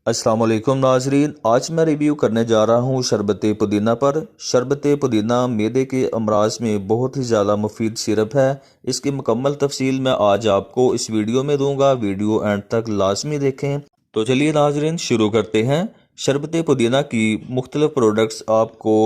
अस्सलाम वालेकुम नाजरीन, आज मैं रिव्यू करने जा रहा हूँ शरबत पुदीना पर। शरबत पुदीना मैदे के अमराज में बहुत ही ज़्यादा मुफीद सिरप है। इसकी मुकम्मल तफसील मैं आज आपको इस वीडियो में दूंगा। वीडियो एंड तक लाजमी देखें। तो चलिए नाजरीन शुरू करते हैं। शरबत पुदीना की मुख्तलिफ प्रोडक्ट्स आपको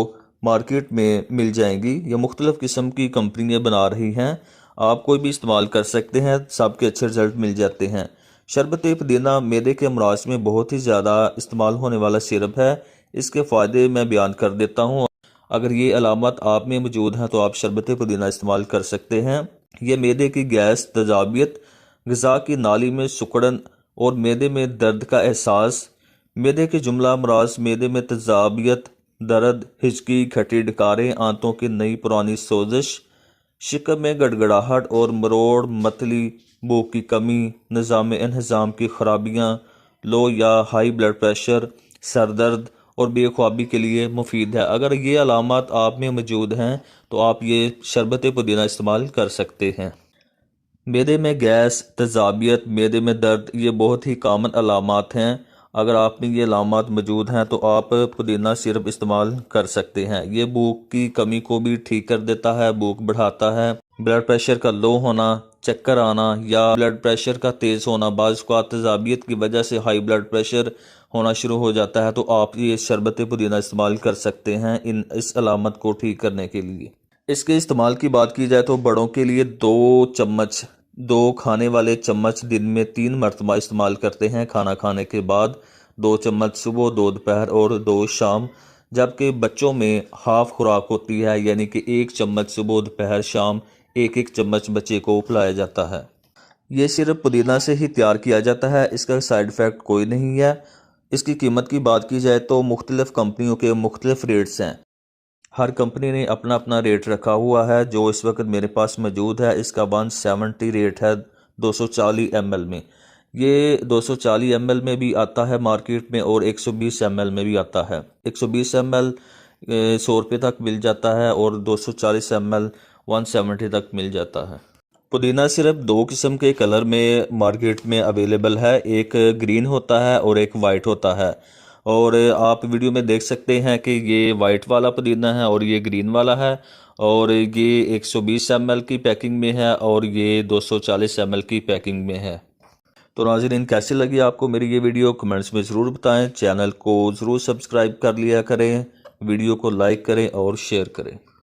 मार्केट में मिल जाएंगी। ये मुख्तलिफ किस्म की कंपनियाँ बना रही हैं। आप कोई भी इस्तेमाल कर सकते हैं, सबके अच्छे रिजल्ट मिल जाते हैं। शरबत पुदीना मैदे के अमराज में बहुत ही ज़्यादा इस्तेमाल होने वाला सिरप है। इसके फ़ायदे मैं बयान कर देता हूँ। अगर ये अलामत आप में मौजूद हैं तो आप शरबत पुदीना इस्तेमाल कर सकते हैं। ये मैदे की गैस, तेज़ाबियत, ग़िज़ा की नाली में सिकुड़न और मैदे में दर्द का एहसास, मैदे के जुमला अमराज, मैदे में तेज़ाबियत, दर्द, हिचकी, खट्टी डकारें, आंतों की नई पुरानी सोजिश, शिकम में गड़गड़ाहट और मरोड़, मतली, भूख की कमी, निज़ाम इंहज़ाम की खराबियाँ, लो या हाई ब्लड प्रेशर, सर दर्द और बेख्वाबी के लिए मुफीद है। अगर ये अलामत आप में मौजूद हैं तो आप ये शरबत पुदीना इस्तेमाल कर सकते हैं। मैदे में गैस, तेज़ाबियत, मैदे में दर्द, ये बहुत ही कॉमन अलामात हैं। अगर आप में ये अलामात मौजूद हैं तो आप पुदीना सिरप इस्तेमाल कर सकते हैं। ये भूख की कमी को भी ठीक कर देता है, भूख बढ़ाता है। ब्लड प्रेशर का लो होना, चक्कर आना या ब्लड प्रेशर का तेज़ होना, बाज़ औक़ात तेज़ाबियत की वजह से हाई ब्लड प्रेशर होना शुरू हो जाता है तो आप ये शरबत पुदीना इस्तेमाल कर सकते हैं इस अलामत को ठीक करने के लिए। इसके इस्तेमाल की बात की जाए तो बड़ों के लिए 2 चम्मच, 2 खाने वाले चम्मच दिन में 3 मरतबा इस्तेमाल करते हैं खाना खाने के बाद। 2 चम्मच सुबह, 2 दोपहर और 2 शाम। जबकि बच्चों में हाफ खुराक होती है, यानी कि 1 चम्मच सुबह, दोपहर, शाम, एक एक चम्मच बच्चे को पिलाया जाता है। ये सिर्फ पुदीना से ही तैयार किया जाता है, इसका साइड इफ़ेक्ट कोई नहीं है। इसकी कीमत की बात की जाए तो मुख्तलिफ कंपनियों के मुख्तलिफ रेट्स हैं। हर कंपनी ने अपना अपना रेट रखा हुआ है। जो इस वक्त मेरे पास मौजूद है इसका 170 रेट है 240 ml में। ये 240 ml में भी आता है मार्केट में और 120 ml में भी आता है। 120 ml 100 रुपये तक मिल जाता है और 240 ml 170 तक मिल जाता है। पुदीना सिर्फ 2 किस्म के कलर में मार्केट में अवेलेबल है, एक ग्रीन होता है और एक वाइट होता है। और आप वीडियो में देख सकते हैं कि ये वाइट वाला पुदीना है और ये ग्रीन वाला है। और ये 120 ml की पैकिंग में है और ये 240 ml की पैकिंग में है। तो नाज़रीन, कैसी लगी आपको मेरी ये वीडियो कमेंट्स में ज़रूर बताएं। चैनल को ज़रूर सब्सक्राइब कर लिया करें, वीडियो को लाइक करें और शेयर करें।